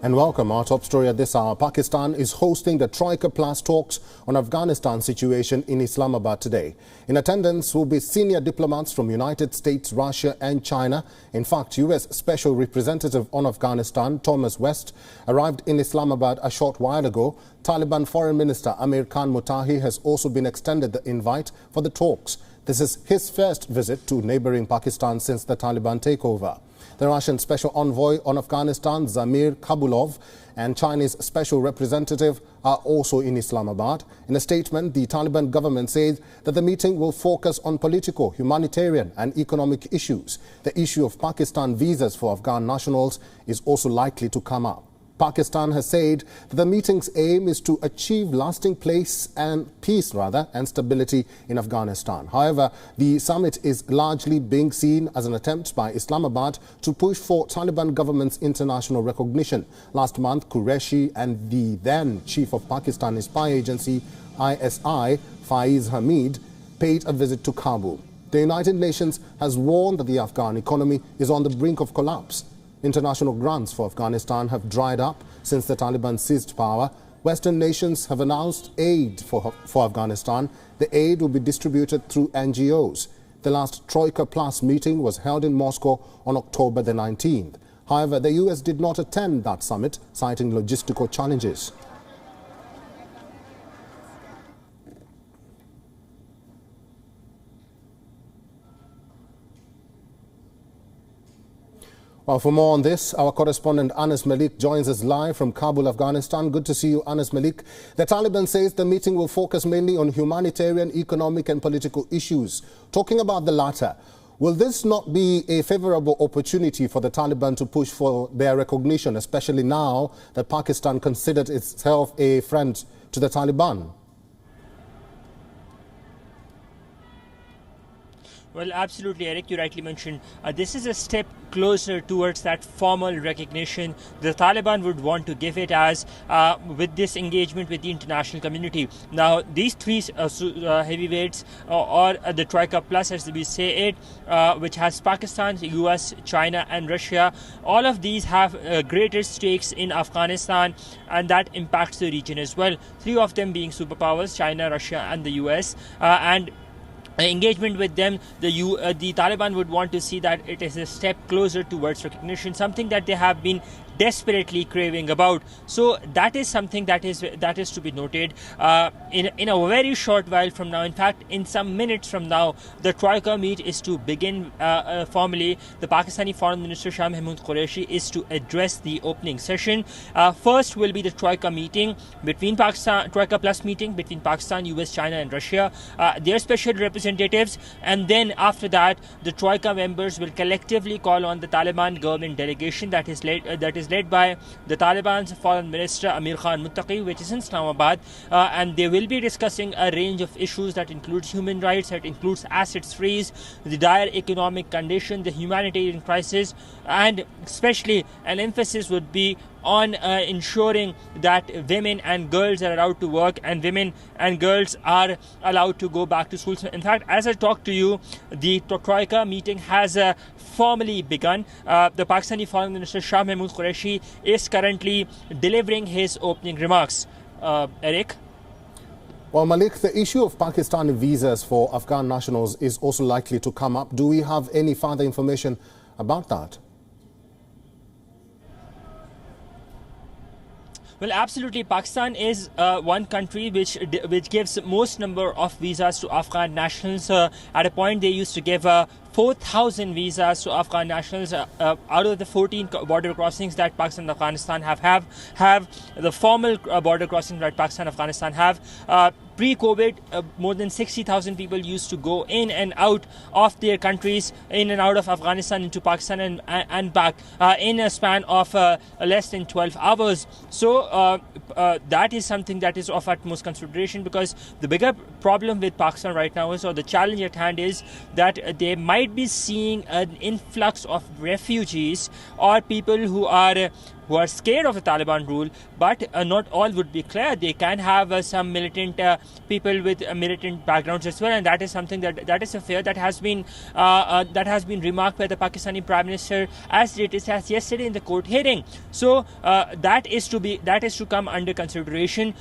And welcome. Our top story at this hour. Pakistan is hosting the Troika Plus talks on Afghanistan situation in Islamabad today. In attendance will be senior diplomats from United States, Russia and China. In fact, U.S. Special Representative on Afghanistan, Thomas West, arrived in Islamabad a short while ago. Taliban Foreign Minister Amir Khan Mutahi has also been extended the invite for the talks. This is his first visit to neighboring Pakistan since the Taliban takeover. The Russian Special Envoy on Afghanistan, Zamir Kabulov, and Chinese Special Representative are also in Islamabad. In a statement, the Taliban government says that the meeting will focus on political, humanitarian and economic issues. The issue of Pakistan visas for Afghan nationals is also likely to come up. Pakistan has said that the meeting's aim is to achieve lasting peace and stability in Afghanistan. However, the summit is largely being seen as an attempt by Islamabad to push for Taliban government's international recognition. Last month, Qureshi and the then chief of Pakistani spy agency ISI, Faiz Hamid, paid a visit to Kabul. The United Nations has warned that the Afghan economy is on the brink of collapse. International grants for Afghanistan have dried up since the Taliban seized power. Western nations have announced aid for Afghanistan. The aid will be distributed through NGOs. The last Troika Plus meeting was held in Moscow on October the 19th. However, the US did not attend that summit, citing logistical challenges. Well, for more on this, our correspondent Anas Malik joins us live from Kabul, Afghanistan. Good to see you, Anas Malik. The Taliban says the meeting will focus mainly on humanitarian, economic and political issues. Talking about the latter, will this not be a favorable opportunity for the Taliban to push for their recognition, especially now that Pakistan considered itself a friend to the Taliban? Well, absolutely, Eric, you rightly mentioned. This is a step closer towards that formal recognition the Taliban would want to give it as with this engagement with the international community. Now, these three heavyweights or the Troika Plus, as we say it, which has Pakistan, US, China and Russia, all of these have greater stakes in Afghanistan, and that impacts the region as well. Three of them being superpowers, China, Russia and the US, and engagement with them, the Taliban would want to see that it is a step closer towards recognition, something that they have been desperately craving about. So that is something that is to be noted. In a very short while from now, in fact in some minutes from now, the Troika meet is to begin formally. The Pakistani Foreign Minister Shah Mahmood Qureshi is to address the opening session. First will be the Troika meeting between Pakistan, Troika Plus meeting between Pakistan, US, China and Russia, their special representatives, and then after that the Troika members will collectively call on the Taliban government delegation that is led by the Taliban's Foreign Minister Amir Khan Mutahi, which is in Islamabad, and they will be discussing a range of issues that includes human rights, that includes assets freeze, the dire economic condition, the humanitarian crisis, and especially an emphasis would be on ensuring that women and girls are allowed to work and women and girls are allowed to go back to school. So in fact, as I talk to you, the Troika meeting has formally begun. The Pakistani Foreign Minister Shah Mahmood Qureshi is currently delivering his opening remarks. Eric? Well, Malik, the issue of Pakistani visas for Afghan nationals is also likely to come up. Do we have any further information about that? Well, absolutely. Pakistan is one country which gives most number of visas to Afghan nationals. At a point, they used to give 4,000 visas to Afghan nationals out of the 14 border crossings that Pakistan and Afghanistan have the formal border crossings that Pakistan and Afghanistan have. Pre-COVID, more than 60,000 people used to go in and out of their countries, in and out of Afghanistan into Pakistan and back in a span of less than 12 hours. So that is something that is of utmost consideration, because the bigger problem with Pakistan right now is, or the challenge at hand is, that they might be seeing an influx of refugees or people who are who are scared of the Taliban rule, but not all would be clear. They can have some militant people with militant backgrounds as well, and that is something that is a fear that has been remarked by the Pakistani Prime Minister as late as yesterday in the court hearing. So that is to come under consideration.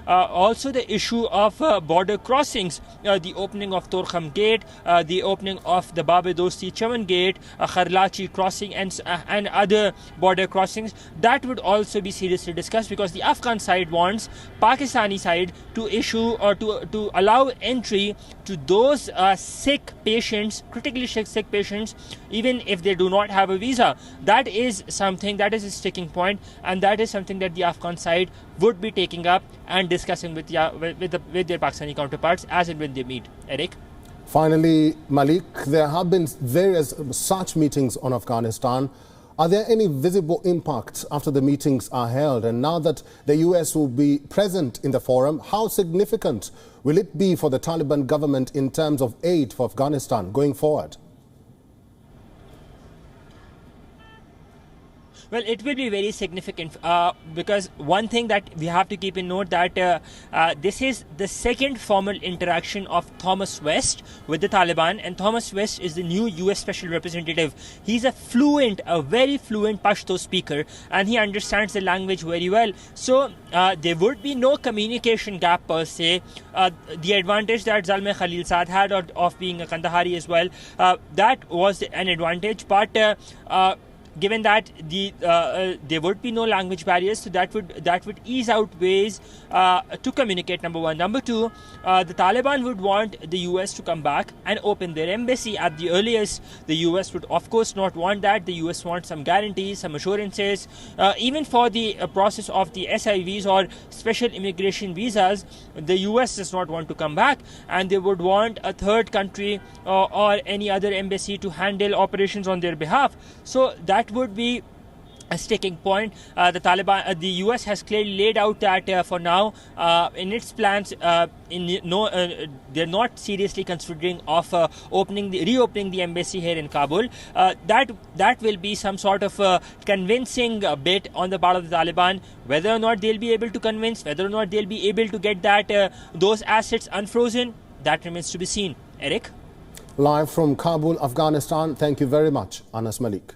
Also the issue of border crossings, the opening of Torkham Gate, the opening of the Babe Dosti Chaman Gate, Kharlachi crossing, and other border crossings, that would also be seriously discussed, because the Afghan side wants Pakistani side to issue or to allow entry to those sick patients, critically sick patients, even if they do not have a visa. That is a sticking point, and that is something that the Afghan side would be taking up and discussing with their Pakistani counterparts as and when they meet. Eric? Finally, Malik, there have been various such meetings on Afghanistan. Are there any visible impacts after the meetings are held? And now that the US will be present in the forum, how significant will it be for the Taliban government in terms of aid for Afghanistan going forward? Well, it will be very significant because one thing that we have to keep in note that this is the second formal interaction of Thomas West with the Taliban, and Thomas West is the new US Special Representative. He's a very fluent Pashto speaker, and he understands the language very well. So there would be no communication gap per se. The advantage that Zalmay Khalilzad had of being a Kandahari as well, that was an advantage, but given that there would be no language barriers, so that would ease out ways to communicate, number one. Number two, the Taliban would want the US to come back and open their embassy at the earliest. The US would of course not want that. The US wants some guarantees, some assurances, even for the process of the SIVs or special immigration visas. The US does not want to come back, and they would want a third country or any other embassy to handle operations on their behalf. So that would be a sticking point. The US has clearly laid out that for now, in its plans, they're not seriously considering of reopening the embassy here in Kabul. That will be some sort of convincing bit on the part of the Taliban. Whether or not they'll be able to convince, whether or not they'll be able to get that those assets unfrozen, that remains to be seen. Eric? Live from Kabul, Afghanistan, thank you very much, Anas Malik.